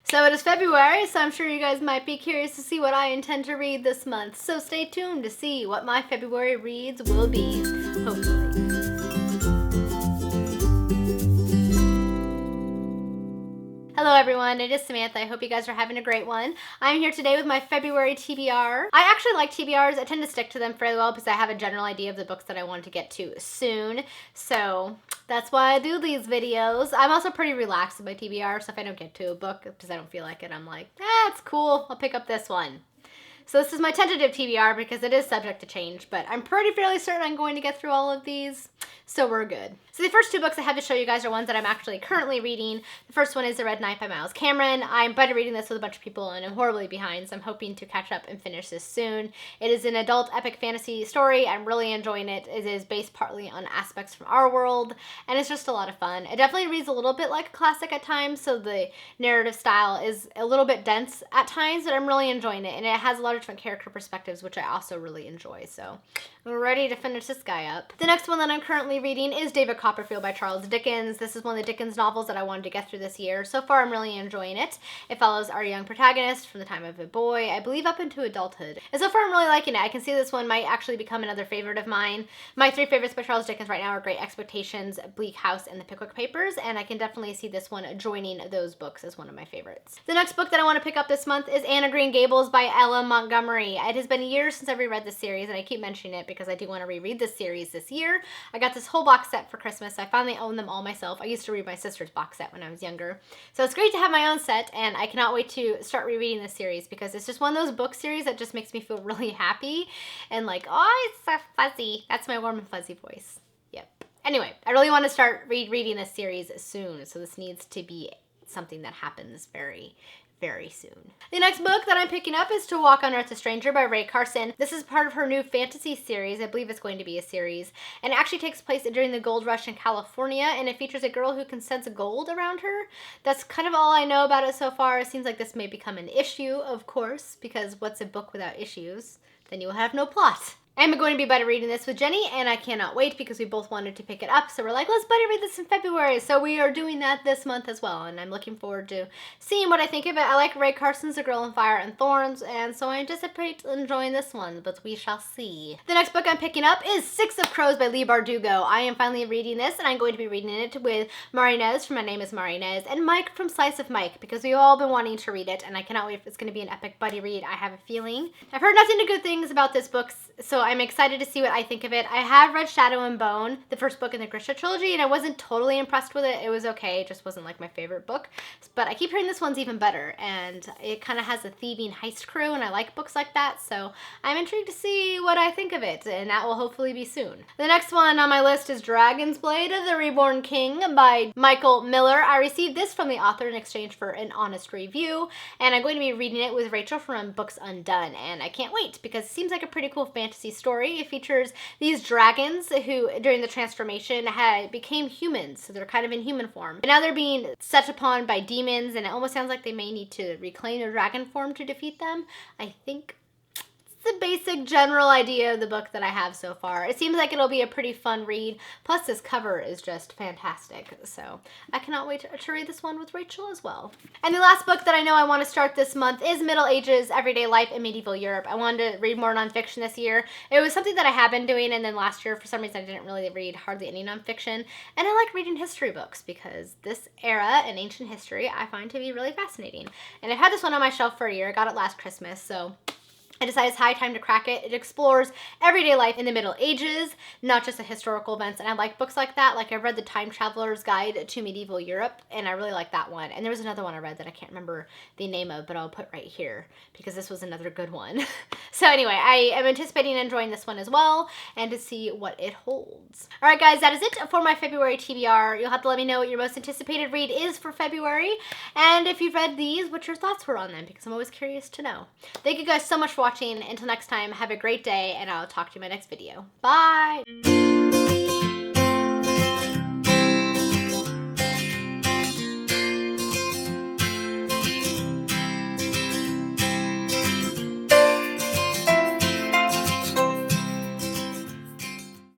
So it is February, so I'm sure you guys might be curious to see what I intend to read this month. So stay tuned to see what my February reads will be, hopefully. Hello everyone, it is Samantha. I hope you guys are having a great one. I'm here today with my February TBR. I actually like TBRs. I tend to stick to them fairly well because I have a general idea of the books that I want to get to soon. So that's why I do these videos. I'm also pretty relaxed with my TBR, so if I don't get to a book because I don't feel like it, I'm like, it's cool, I'll pick up this one. So this is my tentative TBR because it is subject to change, but I'm fairly certain I'm going to get through all of these, so we're good. So the first two books I have to show you guys are ones that I'm actually currently reading. The first one is The Red Knight by Miles Cameron. I'm buddy reading this with a bunch of people and I'm horribly behind, so I'm hoping to catch up and finish this soon. It is an adult epic fantasy story. I'm really enjoying it. It is based partly on aspects from our world, and it's just a lot of fun. It definitely reads a little bit like a classic at times, so the narrative style is a little bit dense at times, but I'm really enjoying it, and it has a lot of different character perspectives, which I also really enjoy, so I'm ready to finish this guy up. The next one that I'm currently reading is David Copperfield by Charles Dickens. This is one of the Dickens novels that I wanted to get through this year. So far, I'm really enjoying it. It follows our young protagonist from the time of a boy, I believe up into adulthood. And so far, I'm really liking it. I can see this one might actually become another favorite of mine. My three favorites by Charles Dickens right now are Great Expectations, Bleak House, and The Pickwick Papers, and I can definitely see this one joining those books as one of my favorites. The next book that I want to pick up this month is Anne of Green Gables by Ella Montgomery. It has been years since I've reread this series, and I keep mentioning it because I do want to reread this series this year. I got this whole box set for Christmas. I finally own them all myself. I used to read my sister's box set when I was younger. So it's great to have my own set, and I cannot wait to start rereading this series because it's just one of those book series that just makes me feel really happy and like, oh, it's so fuzzy. That's my warm and fuzzy voice. Yep. Anyway, I really want to start rereading this series soon, so this needs to be something that happens very soon. The next book that I'm picking up is To Walk on Earth a Stranger by Rae Carson. This is part of her new fantasy series. I believe it's going to be a series. And it actually takes place during the gold rush in California, and it features a girl who can sense gold around her. That's kind of all I know about it so far. It seems like this may become an issue, of course, because what's a book without issues? Then you will have no plot. I'm going to be buddy reading this with Jenny, and I cannot wait because we both wanted to pick it up. So we're like, let's buddy read this in February. So we are doing that this month as well, and I'm looking forward to seeing what I think of it. I like Rae Carson's A Girl on Fire and Thorns, and so I anticipate enjoying this one, but we shall see. The next book I'm picking up is Six of Crows by Leigh Bardugo. I am finally reading this, and I'm going to be reading it with Marinez from My Name is Marinez and Mike from Slice of Mike because we've all been wanting to read it, and I cannot wait if it's going to be an epic buddy read. I have a feeling. I've heard nothing but good things about this book, so I'm excited to see what I think of it. I have read Shadow and Bone, the first book in the Grisha trilogy, and I wasn't totally impressed with it. It was okay. It just wasn't like my favorite book. But I keep hearing this one's even better, and it kind of has a thieving heist crew, and I like books like that, so I'm intrigued to see what I think of it, and that will hopefully be soon. The next one on my list is Dragon's Blade of the Reborn King by Michael Miller. I received this from the author in exchange for an honest review, and I'm going to be reading it with Rachel from Books Undone, and I can't wait because it seems like a pretty cool fantasy story. It features these dragons who, during the transformation, became humans, so they're kind of in human form. And now they're being set upon by demons, and it almost sounds like they may need to reclaim their dragon form to defeat them. I think the basic general idea of the book that I have so far. It seems like it'll be a pretty fun read, plus this cover is just fantastic, so I cannot wait to read this one with Rachel as well. And the last book that I know I want to start this month is Middle Ages, Everyday Life in Medieval Europe. I wanted to read more nonfiction this year. It was something that I have been doing, and then last year for some reason I didn't really read hardly any nonfiction, and I like reading history books because this era in ancient history I find to be really fascinating. And I've had this one on my shelf for a year. I got it last Christmas, so I decided it's high time to crack it. It explores everyday life in the Middle Ages, not just the historical events, and I like books like that. Like, I've read The Time Traveler's Guide to Medieval Europe, and I really like that one. And there was another one I read that I can't remember the name of, but I'll put right here because this was another good one. So anyway, I am anticipating enjoying this one as well and to see what it holds. All right, guys, that is it for my February TBR. You'll have to let me know what your most anticipated read is for February, and if you've read these, what your thoughts were on them, because I'm always curious to know. Thank you guys so much for watching. Until next time, have a great day, and I'll talk to you in my next video. Bye!